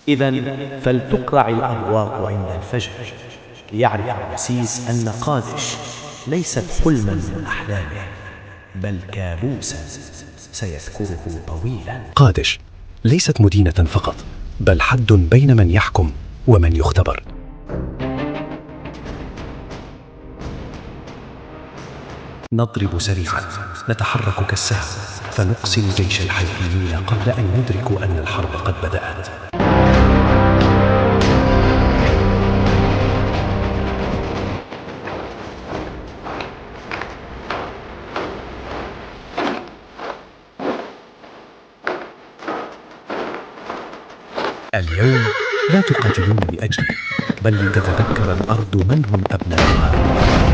إذن فلتقرع الأبواق عند الفجر، ليعرف رمسيس أن قادش ليست حلما من أحلامه، بل كابوسا سيذكره طويلا. قادش ليست مدينة فقط، بل حد بين من يحكم ومن يختبر. نضرب سريعا، نتحرك كالسهم، فنقسم جيش الحيثيين قبل أن يدركوا أن الحرب قد بدأت. اليوم لا تقاتلون لأجلي، بل لتتذكر الأرض من هم أبناؤها.